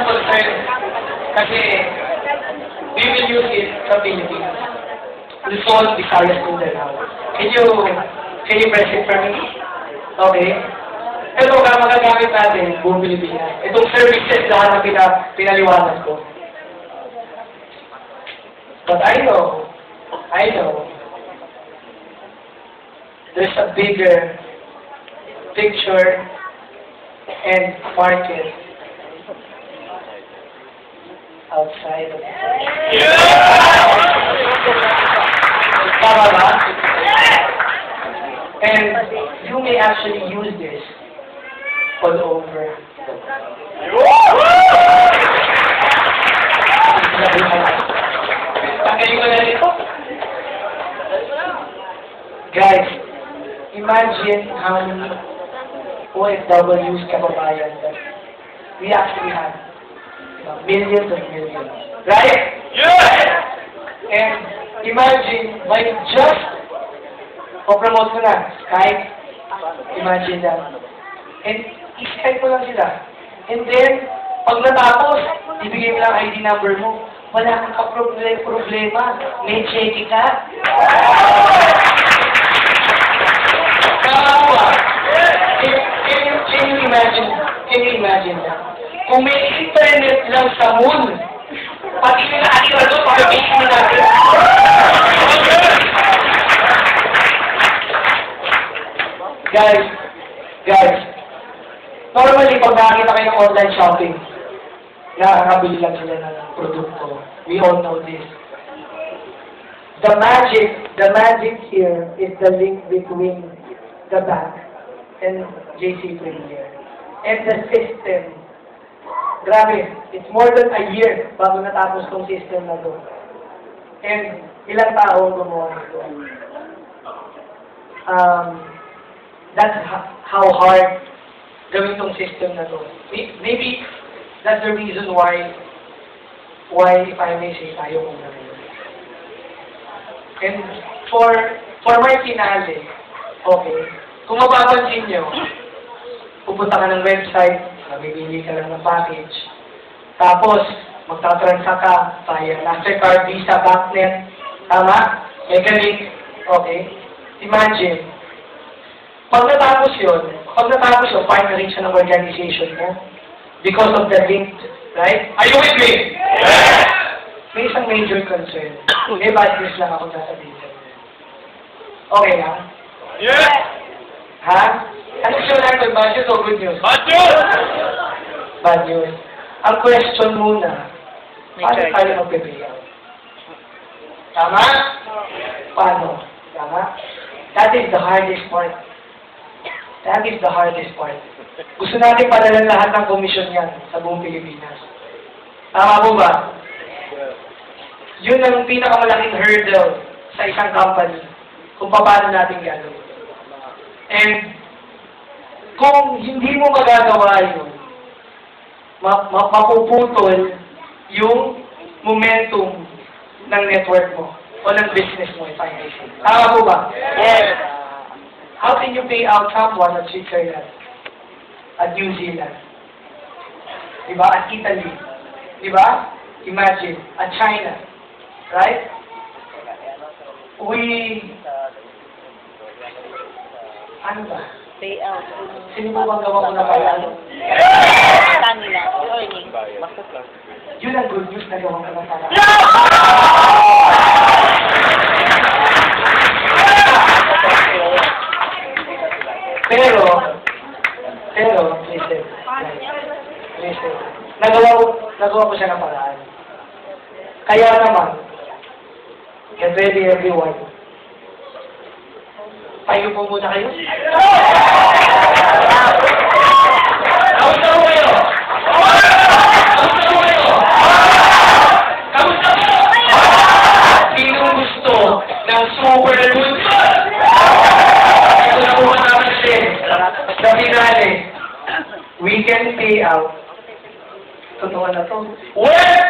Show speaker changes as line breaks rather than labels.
akong concern. Kasi, we will use it sa Philippines. Luzon, Visayas, Mindanao. Can you press it for me? Okay. Ito nga, magagamit natin, buong Pilipinas. Itong services lahat na pinaliwanag ko. But I know, there's a bigger picture and market outside of the Tama ba? And you may actually use this all over the world. Tanggalin ko na dito. Guys, imagine how many OFWs kababayan that we actually have. Millions and millions. Right? Yes! And imagine, by just, promote ko na, Skype, imagine that. And i-Skype mo lang sila. And then, pag natapos, ibigay mo lang ID number mo. Wala kang problema. May cheque ka. Nakakuha. Can you imagine that? Kung may internet lang sa moon, pati nila atira doon, pagkabihin mo natin. Guys, normally pag nakakita kayo ng online shopping, nakakabili lang sila ng produkto. We all know this. The magic here is the link between the bank and JC Premier. And the system. Grabe, it's more than a year bago natapos tong system na to. And ilang tao gumawa nito. That's how hard gawin tong system na to. Maybe that's the reason why if I may say, tayo muna ngayon. And for my finale, okay, kung mapapansin nyo, pupunta ka ng website, mamimili ka lang ng package, tapos magtatransact ka via Mastercard, Visa, Banknet, tama? Mega-link, okay? Imagine, pag natapos yun, finally siya ng organization mo, because of the link, right? Are you with me? Yes! May isang major concern. May bad news lang ako sasabihin. Okay ha?
Yes!
Ha? Ano siya lang, bad news o good news?
Bad news!
Bad news. Ang question muna, paano tayo magpipigaw? Tama? Paano? Tama? That is the hardest part. That is the hardest part. Gusto natin padalan lahat ng komisyon yan sa buong Pilipinas. Tama po ba? Yun ang pinakamalaking hurdle sa isang company kung paano natin gagawin. And kung hindi mo magagawa yun, mapuputol yung momentum ng network mo o ng business mo, if I may say. Tama po ba? Yes. How can you pay out someone at Switzerland, at New Zealand, diba? At Italy, diba? Imagine, at China, right? Ano ba?
Pay out.
Sino ba bang gawa ko na pala?
Kanila. Earning.
Yun ang good news na gawa ko na pala. Pero, listen. Nagawa ko siya ng paraan. Kaya naman, get ready everyone. Payo po muna kayo. Kamusta po kayo? Kamusta po? Sinong gusto ng super good? Ito na po matapasin. Sa finale, we can pay out. Totoo na to. What?